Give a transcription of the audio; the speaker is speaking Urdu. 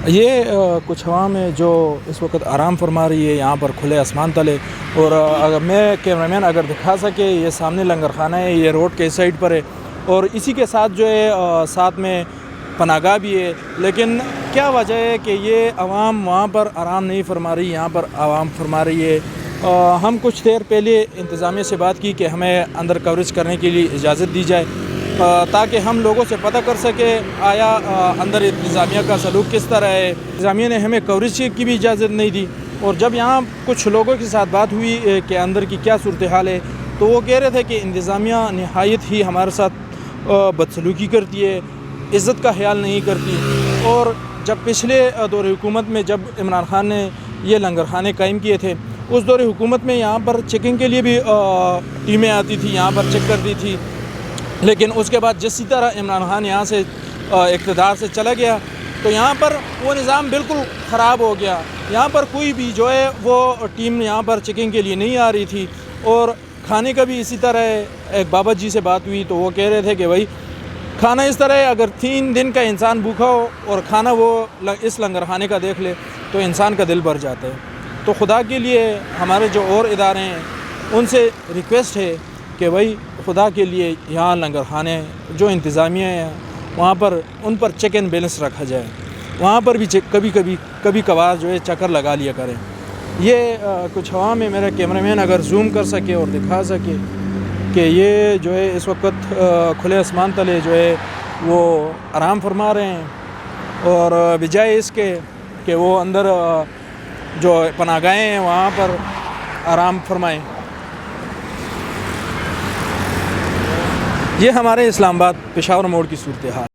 یہ کچھ عوام ہے جو اس وقت آرام فرما رہی ہے یہاں پر کھلے آسمان تلے، اور اگر میں کیمرہ مین اگر دکھا سکے، یہ سامنے لنگر خانہ ہے، یہ روڈ کے سائڈ پر ہے، اور اسی کے ساتھ جو ہے ساتھ میں پناہ گاہ بھی ہے۔ لیکن کیا وجہ ہے کہ یہ عوام وہاں پر آرام نہیں فرما رہی، یہاں پر عوام فرما رہی ہے؟ ہم کچھ دیر پہلے انتظامیہ سے بات کی کہ ہمیں اندر کوریج کرنے کے لیے اجازت دی جائے، تاکہ ہم لوگوں سے پتہ کر سکے آیا اندر انتظامیہ کا سلوک کس طرح ہے۔ انتظامیہ نے ہمیں کوریج کی بھی اجازت نہیں دی، اور جب یہاں کچھ لوگوں کے ساتھ بات ہوئی کہ اندر کی کیا صورتحال ہے، تو وہ کہہ رہے تھے کہ انتظامیہ نہایت ہی ہمارے ساتھ بدسلوکی کرتی ہے، عزت کا خیال نہیں کرتی۔ اور جب پچھلے دور حکومت میں جب عمران خان نے یہ لنگر خانے قائم کیے تھے، اس دور حکومت میں یہاں پر چیکنگ کے لیے بھی ٹیمیں آتی تھیں، یہاں پر چیک کرتی تھی۔ لیکن اس کے بعد جسی طرح عمران خان یہاں سے اقتدار سے چلا گیا، تو یہاں پر وہ نظام بالکل خراب ہو گیا۔ یہاں پر کوئی بھی جو ہے وہ ٹیم یہاں پر چیکنگ کے لیے نہیں آ رہی تھی، اور کھانے کا بھی اسی طرح ہے۔ ایک بابا جی سے بات ہوئی تو وہ کہہ رہے تھے کہ بھائی کھانا اس طرح ہے، اگر 3 دن کا انسان بھوکا ہو اور کھانا وہ اس لنگر خانے کا دیکھ لے تو انسان کا دل بھر جاتا ہے۔ تو خدا کے لیے ہمارے جو اور ادارے ہیں ان سے ریکویسٹ ہے کہ بھائی خدا کے لیے یہاں لنگر خانے جو انتظامیہ ہیں وہاں پر ان پر چیک اینڈ بیلنس رکھا جائے، وہاں پر بھی کبھی کبھار جو ہے چکر لگا لیا کریں۔ یہ کچھ عوام ہے، میرا کیمرہ مین اگر زوم کر سکے اور دکھا سکے کہ یہ جو ہے اس وقت کھلے آسمان تلے جو ہے وہ آرام فرما رہے ہیں، اور بجائے اس کے کہ وہ اندر جو پناہ گاہیں ہیں وہاں پر آرام فرمائیں۔ یہ ہمارے اسلام آباد پشاور موڑ کی صورتحال۔